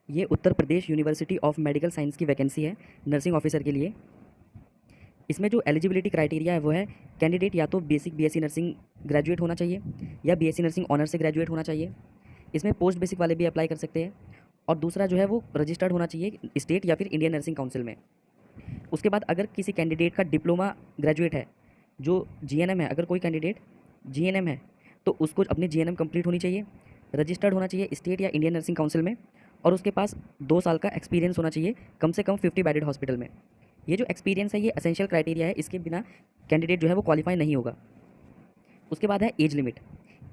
ये Uttar Pradesh university of medical science की vacancy है नर्सिंग ऑफिसर के लिए। इसमें जो एलिजिबिलिटी क्राइटेरिया है वो है कैंडिडेट या तो बेसिक बीएससी नर्सिंग ग्रेजुएट होना चाहिए या बीएससी नर्सिंग ऑनर से ग्रेजुएट होना चाहिए। इसमें पोस्ट बेसिक वाले भी अप्लाई कर सकते हैं। और दूसरा जो है वो रजिस्टर्ड होना चाहिए स्टेट या फिर इंडियन नर्सिंग काउंसिल में। उसके बाद अगर किसी कैंडिडेट का डिप्लोमा ग्रेजुएट है, जो जीएनएम है, अगर कोई कैंडिडेट जीएनएम है तो उसको अपनी जीएनएम कंप्लीट होनी चाहिए, रजिस्टर्ड होना चाहिए स्टेट या इंडियन नर्सिंग काउंसिल में, और उसके पास 2 साल का एक्सपीरियंस होना चाहिए कम से कम 50 बेडेड हॉस्पिटल में। ये जो एक्सपीरियंस है ये एसेंशियल क्राइटेरिया है, इसके बिना कैंडिडेट जो है वो क्वालिफाई नहीं होगा। उसके बाद है एज लिमिट।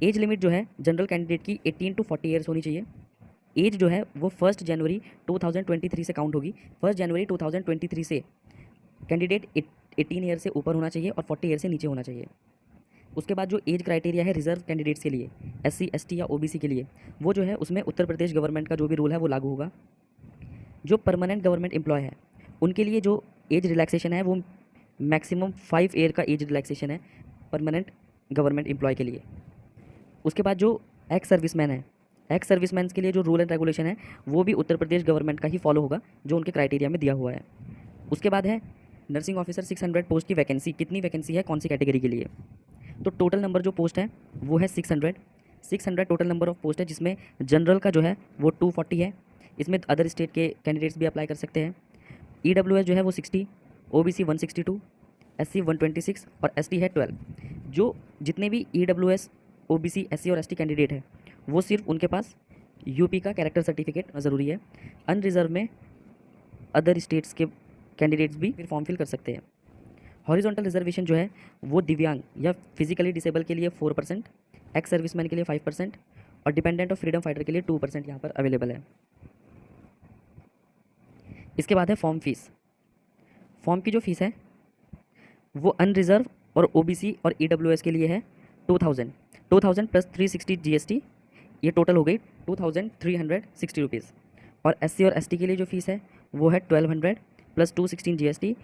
एज लिमिट जो है जनरल कैंडिडेट की 18 टू 40 ईयर्स होनी चाहिए। एज जो है वो 1 जनवरी 2023 से काउंट होगी। 1 जनवरी 2023 से कैंडिडेट 18 ईयर से ऊपर होना चाहिए और 40 ईयर से नीचे होना चाहिए। उसके बाद जो एज क्राइटेरिया है रिजर्व कैंडिडेट्स के लिए, एससी एसटी या ओबीसी के लिए, वो जो है उसमें उत्तर प्रदेश गवर्नमेंट का जो भी रूल है वो लागू होगा। जो परमानेंट गवर्नमेंट एम्प्लॉय है उनके लिए जो एज रिलैक्सेशन है वो मैक्सिमम 5 ईयर का एज रिलैक्सेशन है परमानेंट गवर्नमेंट एम्प्लॉय के लिए। उसके बाद जो एक्स सर्विसमैन है, एक्स सर्विसमैन के लिए जो रूल एंड रेगुलेशन है वो भी उत्तर प्रदेश गवर्नमेंट का ही फॉलो होगा जो उनके क्राइटेरिया में दिया हुआ है। उसके बाद है नर्सिंग ऑफिसर 600 पोस्ट की वैकेंसी। कितनी वैकेंसी है कौन सी कैटेगरी के लिए? तो टोटल नंबर जो पोस्ट है वो है 600 टोटल नंबर ऑफ पोस्ट है, जिसमें जनरल का जो है वो 240 है। इसमें अदर स्टेट के कैंडिडेट्स भी अप्लाई कर सकते हैं। ईडब्ल्यूएस जो है वो 60, ओबीसी 162, एससी 126 और एसटी है 12। जो जितने भी ईडब्ल्यूएस, ओबीसी, एससी और एसटी कैंडिडेट है वो सिर्फ उनके पास यूपी का कैरेक्टर सर्टिफिकेट ज़रूरी है। अनरिजर्व में अदर स्टेट्स के कैंडिडेट्स भी फिर फॉर्म फिल कर सकते हैं। हॉरिजॉन्टल रिजर्वेशन जो है वो दिव्यांग या फिजिकली डिसेबल के लिए 4%, एक्स सर्विसमैन के लिए 5% और डिपेंडेंट ऑफ फ्रीडम फाइटर के लिए 2% यहाँ पर अवेलेबल है। इसके बाद है फॉर्म फीस। फॉर्म की जो फीस है वो अनरिजर्व और ओबीसी और ईडब्ल्यूएस के लिए है 2000 प्लस 360 जीएसटी, ये टोटल हो गई 2360 रुपीज़। और एससी और एसटी के लिए जो फीस है वो है 1200 प्लस 216 जीएसटी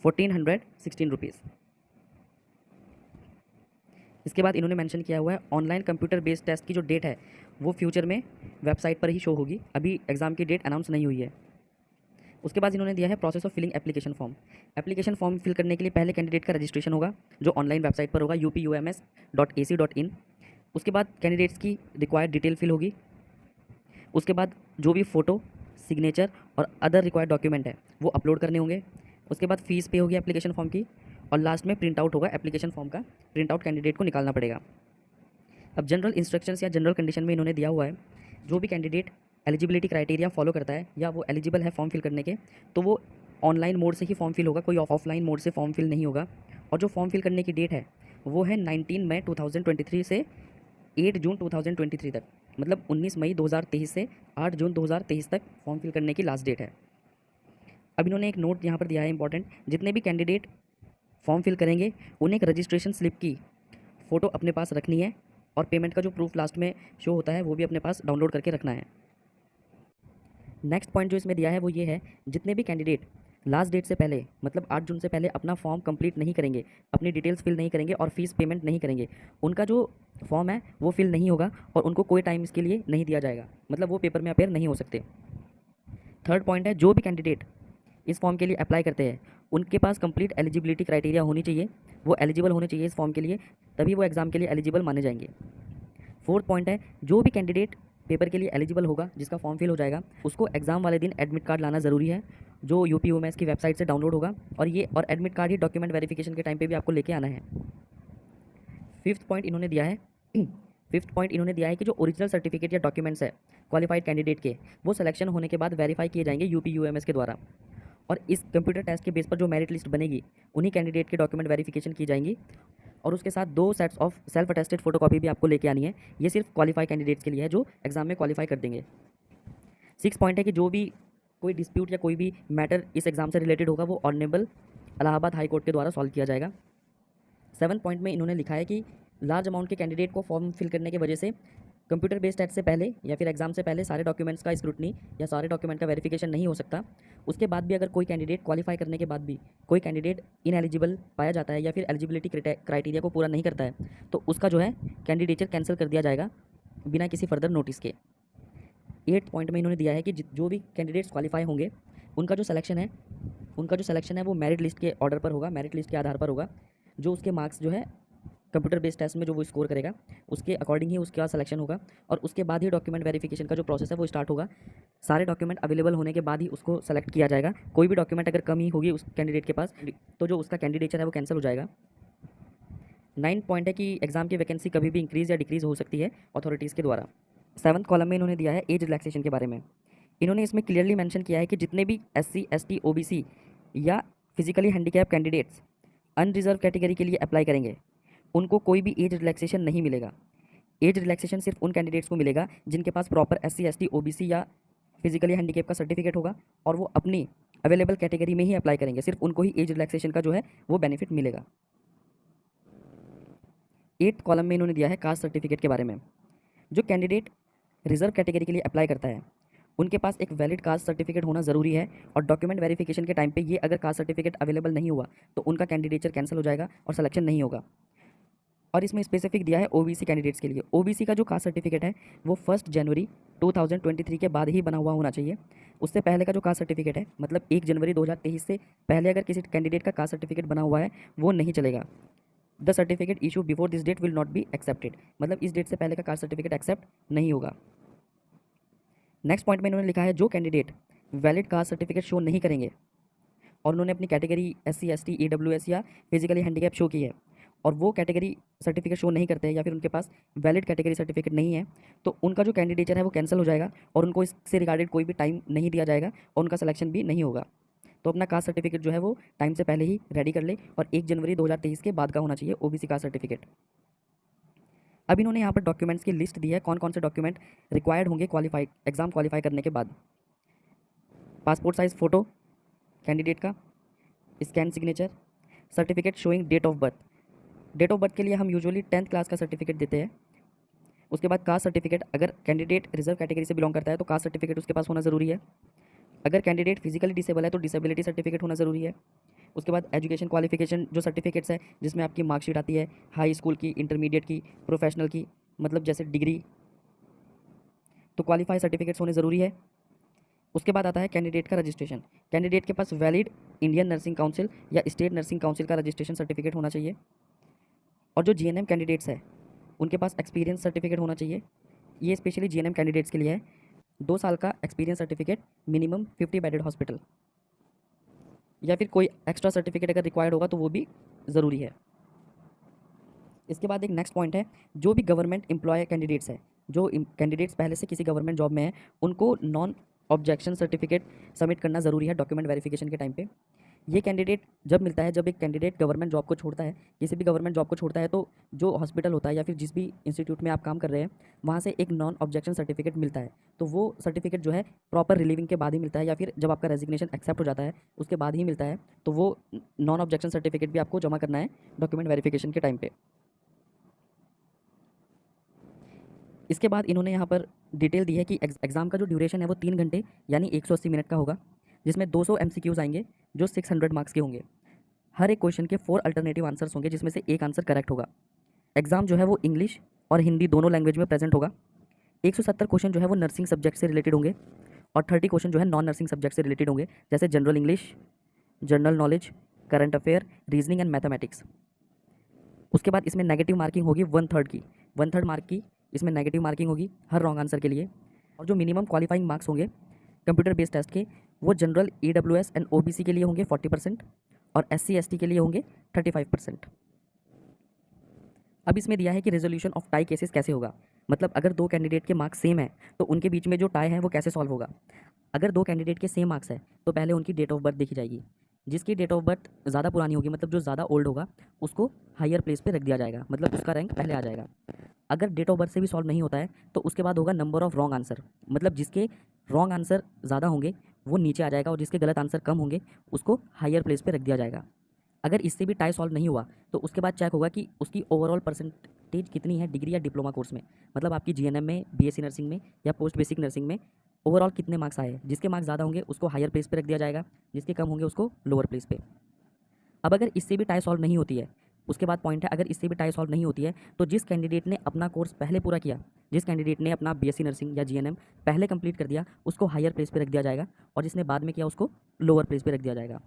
1416 रुपीज़। इसके बाद इन्होंने मेंशन किया हुआ है ऑनलाइन कंप्यूटर बेस्ड टेस्ट की जो डेट है वो फ्यूचर में वेबसाइट पर ही शो होगी, अभी एग्ज़ाम की डेट अनाउंस नहीं हुई है। उसके बाद इन्होंने दिया है process of filling application form. Application form fill करने के लिए पहले कैंडिडेट का रजिस्ट्रेशन होगा जो ऑनलाइन वेबसाइट पर होगा upums.ac.in। उसके बाद कैंडिडेट्स की रिक्वायर्ड डिटेल फिल होगी। उसके बाद जो भी फ़ोटो, सिग्नेचर और अदर रिक्वायर्ड डॉक्यूमेंट है वो अपलोड करने होंगे। उसके बाद फ़ीस पे होगी एप्लीकेशन फॉर्म की, और लास्ट में प्रिंट आउट होगा एप्लीकेशन फॉर्म का। प्रिंट आउट कैंडिडेट को निकालना पड़ेगा। अब जनरल इंस्ट्रक्शंस या जनरल कंडीशन में इन्होंने दिया हुआ है जो भी कैंडिडेट एलिजिबिलिटी क्राइटेरिया फॉलो करता है या वो एलिजिबल है फॉर्म फिल करने के, तो वो ऑनलाइन मोड से ही फॉर्म फिल होगा, कोई ऑफलाइन मोड से फॉर्म फिल नहीं होगा। और जो फॉर्म फिल करने की डेट है वो है 19 मई 2023 से 8 जून 2023 तक, मतलब 19 मई 2023 से 8 जून 2023 तक फॉर्म फिल करने की लास्ट डेट है। अब इन्होंने एक नोट यहाँ पर दिया है इंपॉर्टेंट, जितने भी कैंडिडेट फॉर्म फिल करेंगे उन्हें एक रजिस्ट्रेशन स्लिप की फ़ोटो अपने पास रखनी है, और पेमेंट का जो प्रूफ लास्ट में शो होता है वो भी अपने पास डाउनलोड करके रखना है। नेक्स्ट पॉइंट जो इसमें दिया है वो ये है, जितने भी कैंडिडेट लास्ट डेट से पहले मतलब 8 जून से पहले अपना फॉर्म कंप्लीट नहीं करेंगे, अपनी डिटेल्स फिल नहीं करेंगे और फीस पेमेंट नहीं करेंगे, उनका जो फॉर्म है वो फिल नहीं होगा और उनको कोई टाइम इसके लिए नहीं दिया जाएगा, मतलब वो पेपर में अपेयर नहीं हो सकते। थर्ड पॉइंट है, जो भी कैंडिडेट इस फॉर्म के लिए अप्लाई करते हैं उनके पास कंप्लीट एलिजिबिलिटी क्राइटेरिया होनी चाहिए, वो एलिजिबल होने चाहिए इस फॉर्म के लिए, तभी वो एग्ज़ाम के लिए एलिजिबल माने जाएंगे। फोर्थ पॉइंट है, जो भी कैंडिडेट पेपर के लिए एलिजिबल होगा जिसका फॉर्म फिल हो जाएगा उसको एग्ज़ाम वाले दिन एडमिट कार्ड लाना ज़रूरी है, जो यूपीयूएमएस की वेबसाइट से डाउनलोड होगा, और एडमिट कार्ड ही डॉक्यूमेंट वेरिफिकेशन के टाइम पे भी आपको लेके आना है। फिफ्थ पॉइंट इन्होंने दिया है कि जो ओरिजिनल सर्टिफिकेट या डॉक्यूमेंट्स है क्वालिफाइड कैंडिडेट के, वो सिलेक्शन होने के बाद वेरीफाई किए जाएंगे यूपीयूएमएस के द्वारा, और इस कंप्यूटर टेस्ट के बेस पर जो मेरिट लिस्ट बनेगी उन्हीं कैंडिडेट के डॉक्यूमेंट वेरिफिकेशन की जाएंगी, और उसके साथ 2 sets of self attested photocopy भी आपको लेके आनी है। ये सिर्फ क्वालिफाई कैंडिडेट्स के लिए है जो एग्जाम में क्वालिफाई कर देंगे। 6 पॉइंट है कि जो भी कोई डिस्प्यूट या कोई भी मैटर इस एग्ज़ाम से रिलेटेड होगा वो ऑनरेबल इलाहाबाद हाई कोर्ट के द्वारा सॉल्व किया जाएगा। 7 पॉइंट में इन्होंने लिखा है कि लार्ज अमाउंट के कैंडिडेट को फॉर्म फिल करने की वजह से कंप्यूटर बेस्ड टेस्ट से पहले या फिर एग्जाम से पहले सारे डॉक्यूमेंट्स का स्क्रूटनी या सारे डॉक्यूमेंट का वेरिफिकेशन नहीं हो सकता। उसके बाद भी अगर कोई कैंडिडेट क्वालिफाई करने के बाद भी कोई कैंडिडेट इनएलिजिबल पाया जाता है या फिर एलिजिबिलिटी क्राइटेरिया को पूरा नहीं करता है तो उसका जो है कैंडिडेचर कैंसिल कर दिया जाएगा बिना किसी फर्दर नोटिस के। 8 पॉइंट में इन्होंने दिया है कि जो भी कैंडिडेट्स क्वालिफाई होंगे उनका जो सिलेक्शन है वो मेरिट लिस्ट के ऑर्डर पर होगा, मेरिट लिस्ट के आधार पर होगा। जो उसके मार्क्स जो है कंप्यूटर बेस्ड टेस्ट में जो वो स्कोर करेगा उसके अकॉर्डिंग ही उसका सिलेक्शन होगा, और उसके बाद ही डॉक्यूमेंट वेरिफिकेशन का जो प्रोसेस है वो स्टार्ट होगा। सारे डॉक्यूमेंट अवेलेबल होने के बाद ही उसको सेलेक्ट किया जाएगा। कोई भी डॉक्यूमेंट अगर कमी होगी उस कैंडिडेट के पास तो जो उसका कैंडिडेचर है वो कैंसिल हो जाएगा। 9 पॉइंट है कि एग्जाम की वैकेंसी कभी भी इंक्रीज़ या डिक्रीज़ हो सकती है अथॉरिटीज़ के द्वारा। 7th कॉलम में इन्होंने दिया है एज रिलैक्सेशन के बारे में। इन्होंने इसमें क्लियरली मेंशन किया है कि जितने भी SC ST OBC या physically handicapped candidates unreserved category के लिए अप्लाई करेंगे उनको कोई भी एज रिलैक्सेशन नहीं मिलेगा। एज रिलैक्सेशन सिर्फ उन कैंडिडेट्स को मिलेगा जिनके पास प्रॉपर SC ST OBC या फिजिकली हैंडीकैप का सर्टिफिकेट होगा और वो अपनी अवेलेबल कैटेगरी में ही अप्लाई करेंगे, सिर्फ उनको ही एज रिलैक्सेशन का जो है वो बेनिफिट मिलेगा। 8th कॉलम में इन्होंने दिया है कास्ट सर्टिफिकेट के बारे में। जो कैंडिडेट रिजर्व कैटेगरी के लिए अप्लाई करता है उनके पास एक वैलिड कास्ट सर्टिफिकेट होना ज़रूरी है, और डॉक्यूमेंट वेरिफिकेशन के टाइम पे ये अगर कास्ट सर्टिफिकेट अवेलेबल नहीं हुआ तो उनका कैंडिडेचर कैंसिल हो जाएगा और सिलेक्शन नहीं होगा। और इसमें स्पेसिफिक दिया है OBC कैंडिडेट्स के लिए। OBC का जो कास्ट सर्टिफिकेट है वो 1 जनवरी 2023 के बाद ही बना हुआ होना चाहिए। उससे पहले का जो कास्ट सर्टिफिकेट है मतलब 1 जनवरी 2023 से पहले अगर किसी कैंडिडेट का कास्ट सर्टिफिकेट बना हुआ है वो नहीं चलेगा। The certificate issue before this date will not be accepted, मतलब इस डेट से पहले का कास्ट सर्टिफिकेट एक्सेप्ट नहीं होगा। नेक्स्ट पॉइंट में इन्होंने लिखा है जो candidate valid caste certificate show नहीं करेंगे और उन्होंने अपनी कैटेगरी SC ST EWS या फिजिकली हैंडीकैप शो की है और वो कैटेगरी सर्टिफिकेट शो नहीं करते हैं या फिर उनके पास वैलिड कैटेगरी सर्टिफिकेट नहीं है तो उनका जो कैंडिडेचर है वो कैंसिल हो जाएगा और उनको इससे रिगार्डेड कोई भी टाइम नहीं दिया जाएगा और उनका सिलेक्शन भी नहीं होगा। तो अपना कास्ट सर्टिफिकेट जो है वो टाइम से पहले ही रेडी कर ले और 1 जनवरी 2023 के बाद का होना चाहिए OBC कास्ट सर्टिफिकेट। अब इन्होंने यहाँ पर डॉक्यूमेंट्स की लिस्ट दी है कौन कौन से डॉक्यूमेंट रिक्वायर्ड होंगे एग्ज़ाम क्वालिफाई करने के बाद। पासपोर्ट साइज़ फ़ोटो कैंडिडेट का, scan signature, certificate showing date of birth. Date of birth के लिए हम यूजुअली 10th क्लास का सर्टिफिकेट देते हैं। उसके बाद कास्ट सर्टिफिकेट, अगर कैंडिडेट रिजर्व कैटेगरी से बिलोंग करता है तो कास्ट सर्टिफिकेट उसके पास होना ज़रूरी है। अगर कैंडिडेट फिजिकली डिसेबल है तो डिसेबिलिटी सर्टिफिकेट होना ज़रूरी है। उसके बाद एजुकेशन क्वालिफिकेशन जो सर्टिफिकेट्स है जिसमें आपकी मार्कशीट आती है हाई स्कूल की, इंटरमीडिएट की, प्रोफेशनल की, मतलब जैसे डिग्री, तो क्वालिफाई सर्टिफिकेट्स होने ज़रूरी है। उसके बाद आता है कैंडिडेट का रजिस्ट्रेशन। कैंडिडेट के पास वैलिड इंडियन नर्सिंग काउंसिल या स्टेट नर्सिंग काउंसिल का रजिस्ट्रेशन सर्टिफिकेट होना चाहिए। और जो GNM कैंडिडेट्स है उनके पास एक्सपीरियंस सर्टिफिकेट होना चाहिए। ये स्पेशली GNM कैंडिडेट्स के लिए है। 2 साल का experience certificate, minimum 50 bedded hospital, या फिर कोई एक्स्ट्रा सर्टिफिकेट अगर रिक्वायर्ड होगा तो वो भी ज़रूरी है। इसके बाद एक नेक्स्ट पॉइंट है जो भी गवर्नमेंट एम्प्लॉय कैंडिडेट्स है, जो कैंडिडेट्स पहले से किसी गवर्नमेंट जॉब में है उनको नॉन ऑब्जेक्शन सर्टिफिकेट सबमिट करना ज़रूरी है डॉक्यूमेंट वेरिफिकेशन के टाइम पे। ये कैंडिडेट जब मिलता है जब एक कैंडिडेट गवर्नमेंट जॉब को छोड़ता है, किसी भी गवर्नमेंट जॉब को छोड़ता है तो जो हॉस्पिटल होता है या फिर जिस भी इंस्टीट्यूट में आप काम कर रहे हैं वहाँ से एक नॉन ऑब्जेक्शन सर्टिफिकेट मिलता है। तो वो सर्टिफिकेट जो है प्रॉपर रिलीविंग के बाद ही मिलता है या फिर जब आपका रेजिग्नेशन एक्सेप्ट हो जाता है उसके बाद ही मिलता है। तो वो नॉन ऑब्जेक्शन सर्टिफिकेट भी आपको जमा करना है डॉक्यूमेंट वेरिफिकेशन के टाइम पे। इसके बाद इन्होंने यहाँ पर डिटेल दी है कि एग्ज़ाम का जो ड्यूरेशन है वो 3 घंटे यानी 180 मिनट का होगा, जिसमें 200 MCQs आएंगे जो 600 मार्क्स के होंगे। हर एक क्वेश्चन के 4 अल्टरनेटिव आंसर्स होंगे जिसमें से एक आंसर करेक्ट होगा। एग्ज़ाम जो है वो इंग्लिश और हिंदी दोनों लैंग्वेज में प्रेजेंट होगा। 170 क्वेश्चन जो है वो नर्सिंग सब्जेक्ट से रिलेटेड होंगे और 30 क्वेश्चन जो है नॉन नर्सिंग सब्जेक्ट से रिलेटेड होंगे, जैसे general English, general knowledge, current affair, reasoning and mathematics. उसके बाद इसमें नेगेटिव मार्किंग होगी 1/3 की, 1/3 मार्क की इसमें नेगेटिव मार्किंग होगी हर रॉन्ग आंसर के लिए। और जो मिनिमम क्वालिफाइंग मार्क्स होंगे कंप्यूटर बेस्ड टेस्ट के वो जनरल EWS एंड OBC के लिए होंगे 40% और SC ST के लिए होंगे 35%। अब इसमें दिया है कि रेजोल्यूशन ऑफ टाई केसेस कैसे होगा, मतलब अगर 2 कैंडिडेट के मार्क्स सेम है तो उनके बीच में जो टाई है वो कैसे सॉल्व होगा। अगर 2 कैंडिडेट के सेम मार्क्स है तो पहले उनकी डेट ऑफ बर्थ देखी जाएगी। जिसकी डेट ऑफ बर्थ ज़्यादा पुरानी होगी, मतलब जो ज़्यादा ओल्ड होगा, उसको हायर प्लेस पे रख दिया जाएगा, मतलब उसका रैंक पहले आ जाएगा। अगर डेट ऑफ बर्थ से भी सॉल्व नहीं होता है तो उसके बाद होगा नंबर ऑफ रॉन्ग आंसर, मतलब जिसके रॉन्ग आंसर ज़्यादा होंगे वो नीचे आ जाएगा और जिसके गलत आंसर कम होंगे उसको हायर प्लेस पे रख दिया जाएगा। अगर इससे भी टाई सॉल्व नहीं हुआ तो उसके बाद चेक होगा कि उसकी ओवरऑल परसेंटेज कितनी है डिग्री या डिप्लोमा कोर्स में, मतलब आपकी GNM में, BSc नर्सिंग में या पोस्ट बेसिक नर्सिंग में ओवरऑल कितने मार्क्स आए। जिसके मार्क्स ज़्यादा होंगे उसको हायर प्लेस पे रख दिया जाएगा, जिसके कम होंगे उसको लोअर प्लेस पे। अब अगर इससे भी टाई सॉल्व नहीं होती है उसके बाद पॉइंट है, अगर इससे भी टाई सॉल्व नहीं होती है तो जिस कैंडिडेट ने अपना कोर्स पहले पूरा किया, जिस कैंडिडेट ने अपना बीएससी नर्सिंग या जीएनएम पहले कंप्लीट कर दिया, उसको हायर प्लेस पे रख दिया जाएगा, और जिसने बाद में किया उसको लोअर प्लेस पे रख दिया जाएगा।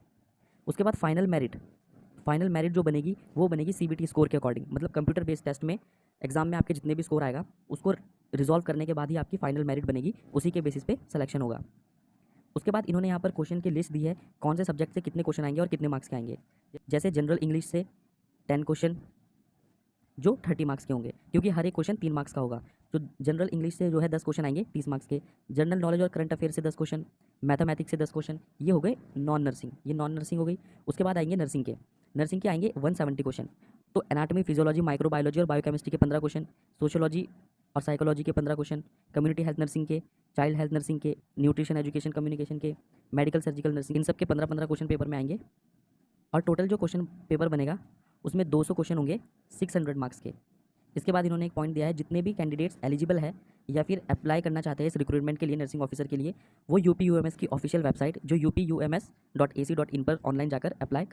उसके बाद फाइनल मेरिट जो बनेगी वो बनेगी सीबीटी स्कोर के अकॉर्डिंग, मतलब कंप्यूटर बेस्ड टेस्ट में एग्जाम में आपके जितने भी स्कोर आएगा उसको रिजॉल्व करने के बाद ही आपकी फाइनल मेरिट बनेगी, उसी के बेसिस पे सिलेक्शन होगा। उसके बाद इन्होंने यहाँ पर क्वेश्चन की लिस्ट दी है, कौन से सब्जेक्ट से कितने क्वेश्चन आएंगे और कितने मार्क्स के आएंगे। जैसे जनरल इंग्लिश से 10 क्वेश्चन जो 30 मार्क्स के होंगे, क्योंकि हर एक क्वेश्चन 3 मार्क्स का होगा। तो जनरल इंग्लिश से जो है 10 क्वेश्चन आएंगे 30 मार्क्स के, जनरल नॉलेज और करंट अफेयर से 10 क्वेश्चन, मैथमेटिक्स से 10 क्वेश्चन, ये हो गए नॉन नर्सिंग, ये नॉन नर्सिंग हो गई। उसके बाद आएंगे नर्सिंग के आएंगे 170 क्वेश्चन। तो एनाटॉमी, फिजियोलॉजी, माइक्रोबायोलॉजी और बायोकेमिस्ट्री के 15 क्वेश्चन, सोशियोलॉजी और साइकोलॉजी के 15 क्वेश्चन, कम्युनिटी हेल्थ नर्सिंग के, चाइल्ड हेल्थ नर्सिंग के, न्यूट्रिशन एजुकेशन कम्युनिकेशन के, मेडिकल सर्जिकल नर्सिंग, इन सब के 15-15 क्वेश्चन पेपर में आएंगे। और टोटल जो क्वेश्चन पेपर बनेगा उसमें 200 क्वेश्चन होंगे 600 मार्क्स के। इसके बाद इन्होंने एक पॉइंट दिया है, जितने भी कैंडिडेट्स एलिजिबल है या फिर अप्लाई करना चाहते हैं इस रिक्रूटमेंट के लिए, नर्सिंग ऑफिसर के लिए, वो यूपी यूएमएस की ऑफिशियल वेबसाइट जो upums.ac.in पर ऑनलाइन जाकर अप्लाई